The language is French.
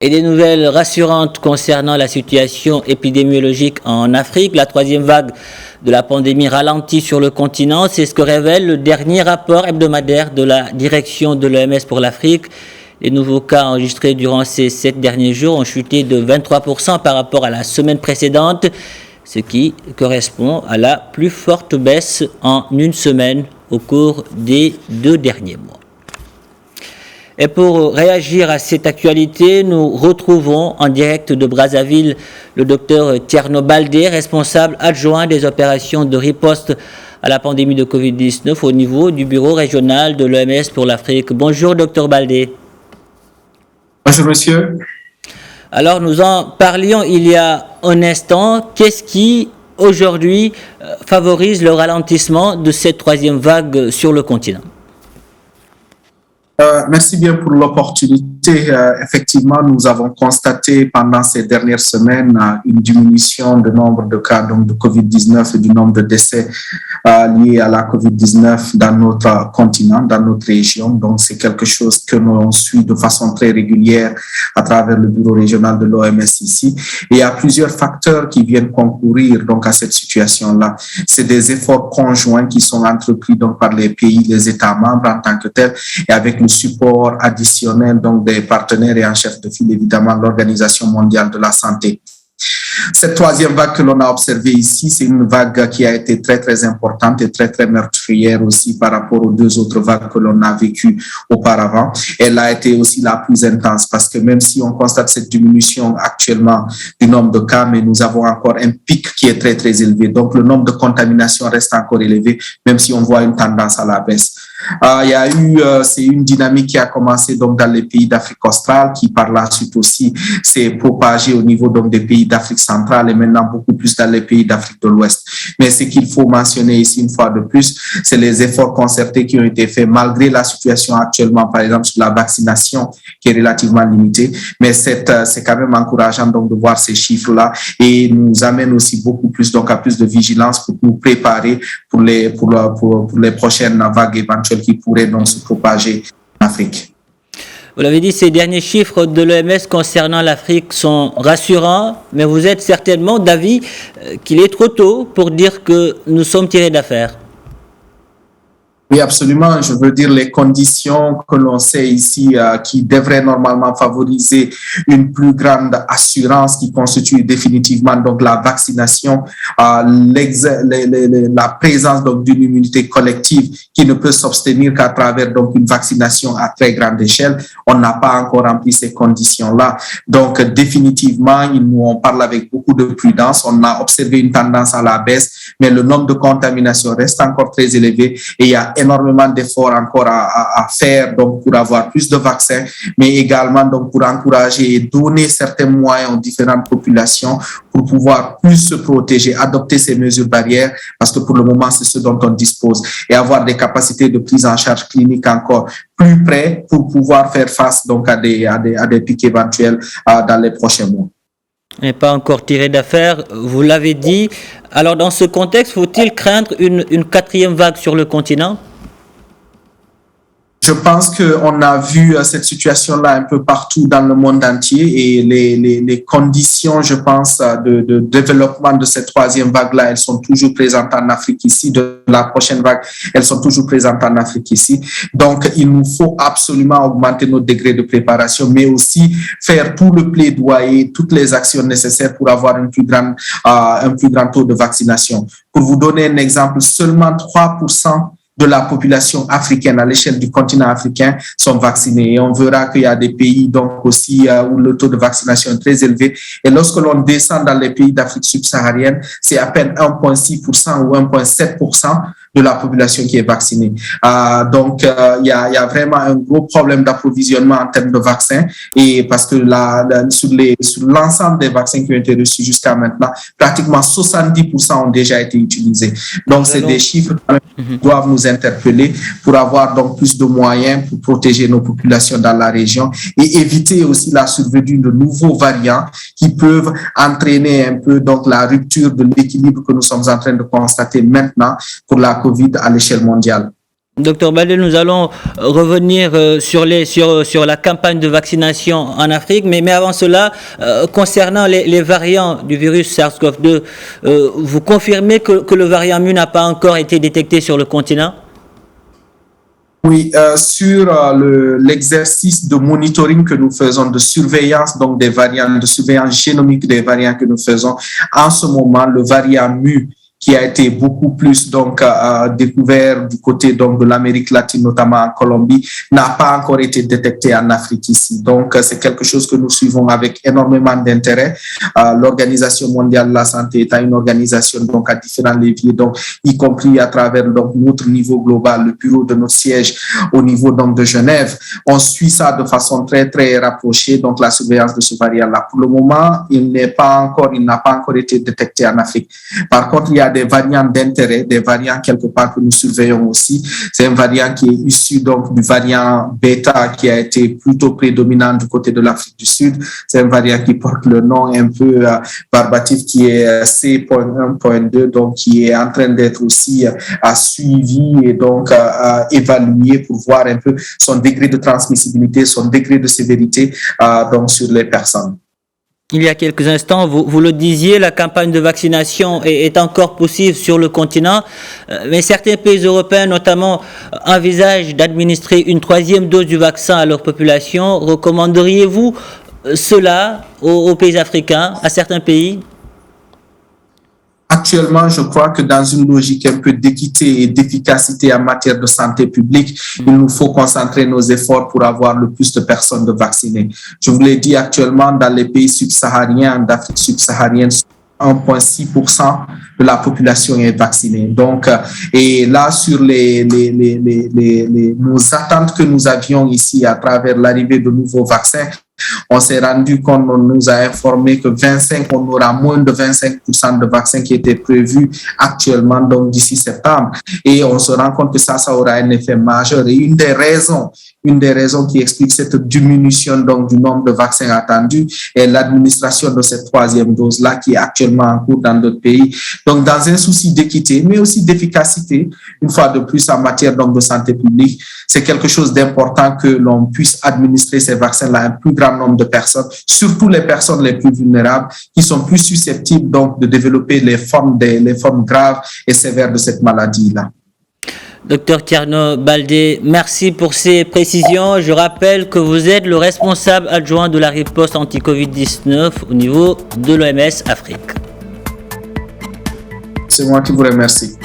Et des nouvelles rassurantes concernant la situation épidémiologique en Afrique. La troisième vague de la pandémie ralentit sur le continent. C'est ce que révèle le dernier rapport hebdomadaire de la direction de l'OMS pour l'Afrique. Les nouveaux cas enregistrés durant ces 7 derniers jours ont chuté de 23% par rapport à la semaine précédente, ce qui correspond à la plus forte baisse en une semaine au cours des 2 derniers mois. Et pour réagir à cette actualité, nous retrouvons en direct de Brazzaville le docteur Thierno Baldé, responsable adjoint des opérations de riposte à la pandémie de Covid-19 au niveau du bureau régional de l'OMS pour l'Afrique. Bonjour docteur Baldé. Bonjour monsieur. Alors nous en parlions il y a un instant. Qu'est-ce qui aujourd'hui favorise le ralentissement de cette troisième vague sur le continent ? Merci bien pour l'opportunité. Effectivement, nous avons constaté pendant ces dernières semaines une diminution du nombre de cas donc, de COVID-19 et du nombre de décès liés à la COVID-19 dans notre continent, dans notre région. Donc, c'est quelque chose que l'on suit de façon très régulière à travers le bureau régional de l'OMS ici. Et il y a plusieurs facteurs qui viennent concourir donc, à cette situation-là. C'est des efforts conjoints qui sont entrepris donc, par les pays, les États membres en tant que tels, et avec le support additionnel donc des partenaires et en chef de file, évidemment, l'Organisation mondiale de la santé. Cette troisième vague que l'on a observée ici, c'est une vague qui a été très, très importante et très, très meurtrière aussi par rapport aux 2 autres vagues que l'on a vécues auparavant. Elle a été aussi la plus intense parce que même si on constate cette diminution actuellement du nombre de cas, mais nous avons encore un pic qui est très, très élevé. Donc, le nombre de contaminations reste encore élevé, même si on voit une tendance à la baisse. C'est une dynamique qui a commencé donc dans les pays d'Afrique australe, qui par la suite aussi s'est propagée au niveau donc des pays d'Afrique centrale et maintenant beaucoup plus dans les pays d'Afrique de l'Ouest. Mais ce qu'il faut mentionner ici une fois de plus, c'est les efforts concertés qui ont été faits malgré la situation actuellement, par exemple sur la vaccination qui est relativement limitée. Mais c'est quand même encourageant donc de voir ces chiffres-là et nous amène aussi beaucoup plus donc à plus de vigilance pour nous préparer pour les prochaines vagues éventuelles qui pourraient donc se propager en Afrique. Vous l'avez dit, ces derniers chiffres de l'OMS concernant l'Afrique sont rassurants, mais vous êtes certainement d'avis qu'il est trop tôt pour dire que nous sommes tirés d'affaire. Oui, absolument. Je veux dire les conditions que l'on sait ici qui devraient normalement favoriser une plus grande assurance qui constitue définitivement donc la vaccination, la présence donc d'une immunité collective qui ne peut s'obtenir qu'à travers donc une vaccination à très grande échelle. On n'a pas encore rempli ces conditions-là. Donc définitivement, on parle avec beaucoup de prudence. On a observé une tendance à la baisse, mais le nombre de contaminations reste encore très élevé et il y a énormément d'efforts encore à faire donc pour avoir plus de vaccins, mais également donc pour encourager et donner certains moyens aux différentes populations pour pouvoir plus se protéger, adopter ces mesures barrières, parce que pour le moment, c'est ce dont on dispose, et avoir des capacités de prise en charge clinique encore plus près pour pouvoir faire face donc à des pics éventuels dans les prochains mois. N'est pas encore tiré d'affaire, vous l'avez dit. Alors dans ce contexte, faut-il craindre une quatrième vague sur le continent ? Je pense qu'on a vu cette situation-là un peu partout dans le monde entier et les conditions, je pense, de développement de cette troisième vague-là, elles sont toujours présentes en Afrique ici. De la prochaine vague, elles sont toujours présentes en Afrique ici. Donc, il nous faut absolument augmenter notre degré de préparation, mais aussi faire tout le plaidoyer, toutes les actions nécessaires pour avoir un plus grand taux de vaccination. Pour vous donner un exemple, seulement 3% de la population africaine à l'échelle du continent africain sont vaccinés. Et on verra qu'il y a des pays donc aussi où le taux de vaccination est très élevé. Et lorsque l'on descend dans les pays d'Afrique subsaharienne, c'est à peine 1,6% ou 1,7% de la population qui est vaccinée. Donc, il y a vraiment un gros problème d'approvisionnement en termes de vaccins. Et parce que sur l'ensemble des vaccins qui ont été reçus jusqu'à maintenant, pratiquement 70% ont déjà été utilisés. Donc, c'est des chiffres qui doivent nous interpeller pour avoir donc plus de moyens pour protéger nos populations dans la région et éviter aussi la survenue de nouveaux variants qui peuvent entraîner un peu donc la rupture de l'équilibre que nous sommes en train de constater maintenant pour la COVID à l'échelle mondiale. Docteur Baldé, nous allons revenir sur la campagne de vaccination en Afrique, mais avant cela, concernant les variants du virus SARS-CoV-2, vous confirmez que le variant mu n'a pas encore été détecté sur le continent? Oui, sur l'exercice de monitoring que nous faisons, de surveillance donc des variants, de surveillance génomique des variants que nous faisons, en ce moment, le variant mu qui a été beaucoup plus donc découvert du côté donc de l'Amérique latine, notamment en Colombie, n'a pas encore été détecté en Afrique ici. Donc c'est quelque chose que nous suivons avec énormément d'intérêt. L'Organisation mondiale de la santé est une organisation donc à différents leviers, donc y compris à travers donc notre niveau global, le bureau de notre siège au niveau donc de Genève. On suit ça de façon très très rapprochée, donc la surveillance de ce variant-là. Pour le moment, il n'a pas encore été détecté en Afrique. Par contre, il y a des variants d'intérêt, des variants quelque part que nous surveillons aussi. C'est un variant qui est issu donc du variant bêta qui a été plutôt prédominant du côté de l'Afrique du Sud. C'est un variant qui porte le nom un peu barbatif qui est C.1.2, donc qui est en train d'être aussi suivi et donc évalué pour voir un peu son degré de transmissibilité, son degré de sévérité donc sur les personnes. Il y a quelques instants, vous le disiez, la campagne de vaccination est encore possible sur le continent, mais certains pays européens notamment envisagent d'administrer une 3e dose du vaccin à leur population. Recommanderiez-vous cela aux pays africains, à certains pays? Actuellement, je crois que dans une logique un peu d'équité et d'efficacité en matière de santé publique, il nous faut concentrer nos efforts pour avoir le plus de personnes de vaccinées. Je vous l'ai dit, actuellement, dans les pays subsahariens, d'Afrique subsaharienne, 1,6% de la population est vaccinée. Donc, et là, sur nos attentes que nous avions ici à travers l'arrivée de nouveaux vaccins, on s'est rendu compte, on nous a informé que on aura moins de 25% de vaccins qui étaient prévus actuellement, donc d'ici septembre. Et on se rend compte que ça aura un effet majeur. Et une des raisons qui explique cette diminution donc, du nombre de vaccins attendus est l'administration de cette 3e dose-là qui est actuellement en cours dans d'autres pays. Donc, dans un souci d'équité, mais aussi d'efficacité, une fois de plus en matière donc, de santé publique, c'est quelque chose d'important que l'on puisse administrer ces vaccins-là à un plus grand nombre de personnes, surtout les personnes les plus vulnérables qui sont plus susceptibles donc, de développer les formes graves et sévères de cette maladie-là. Docteur Thierno Baldé, merci pour ces précisions. Je rappelle que vous êtes le responsable adjoint de la riposte anti-Covid-19 au niveau de l'OMS Afrique. C'est moi qui vous remercie.